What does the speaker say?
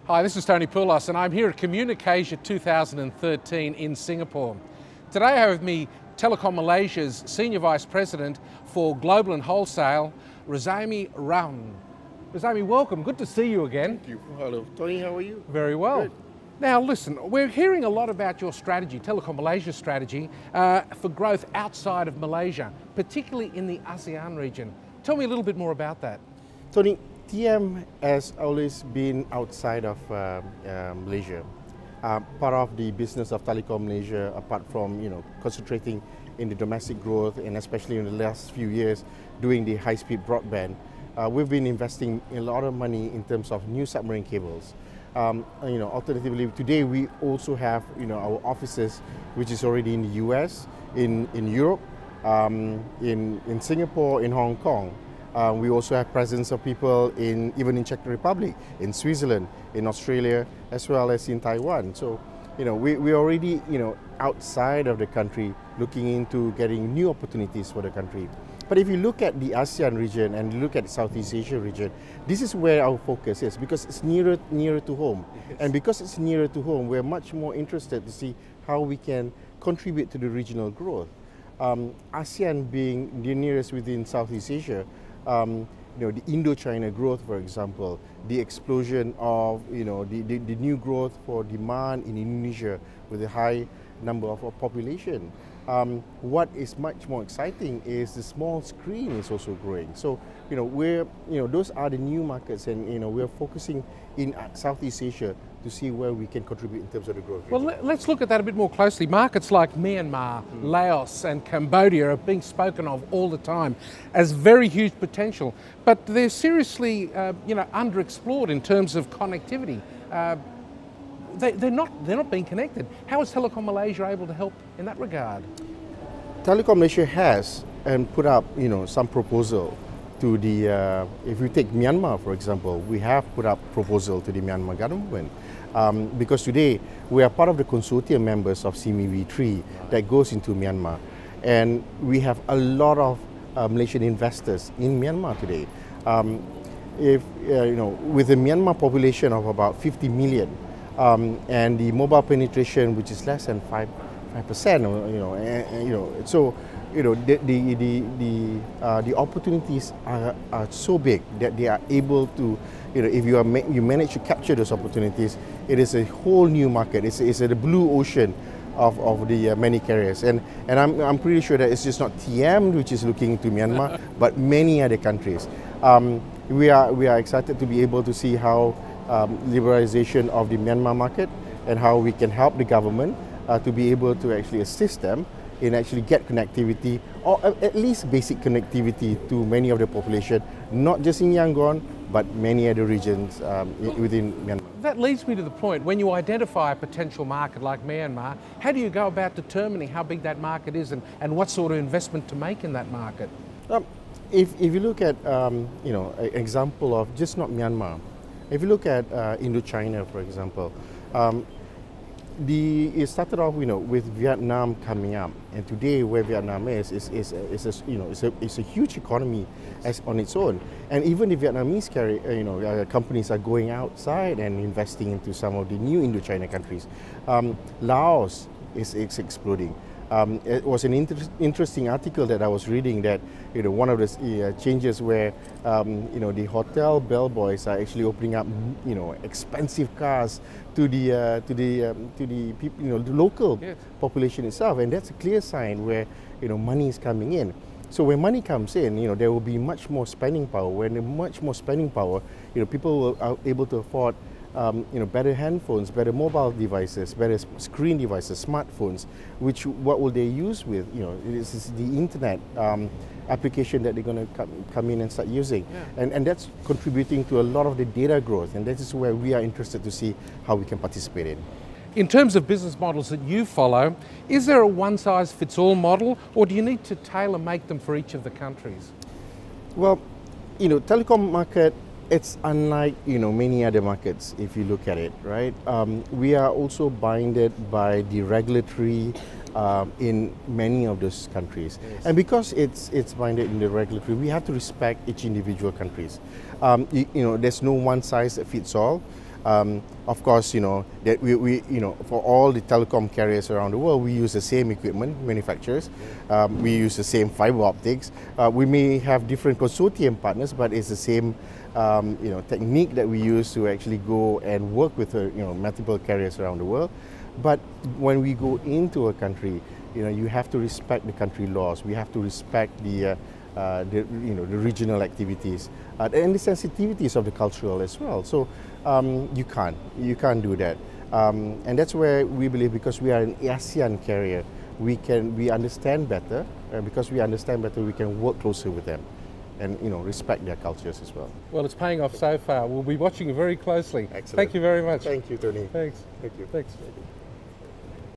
Hi, this is Tony Poulos and I'm here at CommunicAsia2013 in Singapore. Today I have with me Telekom Malaysia's Senior Vice President for Global and Wholesale, Rozaimy Rahman. Rozaimy, welcome. Good to see you again. Thank you. Hello. Tony, how are you? Very well. Good. Now listen, we're hearing a lot about your strategy, Telekom Malaysia's strategy, for growth outside of Malaysia, particularly in the ASEAN region. Tell me a little bit more about that. Tony, TM has always been outside of Malaysia. Part of the business of Telekom Malaysia, apart from concentrating in the domestic growth and especially in the last few years doing the high-speed broadband, we've been investing a lot of money in terms of new submarine cables. Alternatively, today we also have our offices, which is already in the US, in Europe, in Singapore, in Hong Kong. We also have presence of people even in Czech Republic, in Switzerland, in Australia, as well as in Taiwan. So, we're already outside of the country, looking into getting new opportunities for the country. But if you look at the ASEAN region and look at the Southeast Asia region, this is where our focus is because it's nearer to home. Yes. And because it's nearer to home, we're much more interested to see how we can contribute to the regional growth. ASEAN being the nearest within Southeast Asia, the Indo-China growth, for example, the explosion of the new growth for demand in Indonesia with a high number of population. What is much more exciting is the small screen is also growing. So those are the new markets, and we're focusing in Southeast Asia to see where we can contribute in terms of the growth. Well, let's look at that a bit more closely. Markets like Myanmar, Laos and Cambodia are being spoken of all the time as very huge potential, but they're seriously underexplored in terms of connectivity. They're not being connected. How is Telekom Malaysia able to help in that regard? Telekom Malaysia has put up some proposal to the, if you take Myanmar for example, we have put up proposal to the Myanmar government because today we are part of the consortium members of CME-V3 that goes into Myanmar, and we have a lot of Malaysian investors in Myanmar today. With a Myanmar population of about 50 million, and the mobile penetration which is less than 5%, so the opportunities are so big that they are able to, if you manage to capture those opportunities, it is a whole new market. It's the blue ocean of the many carriers, and I'm pretty sure that it's just not TM which is looking to Myanmar, but many other countries. We are excited to be able to see how liberalization of the Myanmar market and how we can help the government to be able to actually assist them in actually get connectivity, or at least basic connectivity to many of the population, not just in Yangon, but many other regions within Myanmar. That leads me to the point, when you identify a potential market like Myanmar, how do you go about determining how big that market is and what sort of investment to make in that market? If you look at an example of just not Myanmar, if you look at Indo-China, for example, it started off, with Vietnam coming up, and today where Vietnam is a huge economy on its own, and even the Vietnamese companies are going outside and investing into some of the new Indo-China countries. Laos is exploding. It was an interesting article that I was reading that one of the changes where the hotel bellboys are actually opening up expensive cars to the people, the local population itself, and that's a clear sign where money is coming in. So when money comes in, there will be much more spending power. When there's much more spending power, people are able to afford better handphones, better mobile devices, better screen devices, smartphones, what will they use with? This is the internet application that they're going to come in and start using. Yeah. And that's contributing to a lot of the data growth, and that is where we are interested to see how we can participate in. In terms of business models that you follow, is there a one-size-fits-all model, or do you need to tailor-make them for each of the countries? Well, telecom market, it's unlike many other markets if you look at it, right? We are also binded by the regulatory in many of those countries. Yes. And because it's binded in the regulatory, we have to respect each individual countries. There's no one size that fits all. Of course, that we for all the telecom carriers around the world, we use the same equipment manufacturers. We use the same fiber optics. We may have different consortium partners, but it's the same technique that we use to actually go and work with multiple carriers around the world. But when we go into a country, you have to respect the country laws. We have to respect the regional activities and the sensitivities of the cultural as well. So you can't do that. And that's where we believe, because we are an ASEAN carrier, we understand better, and because we understand better, we can work closer with them and respect their cultures as well. Well, it's paying off so far. We'll be watching very closely. Excellent. Thank you very much. Thank you, Tony. Thanks. Thank you. Thanks.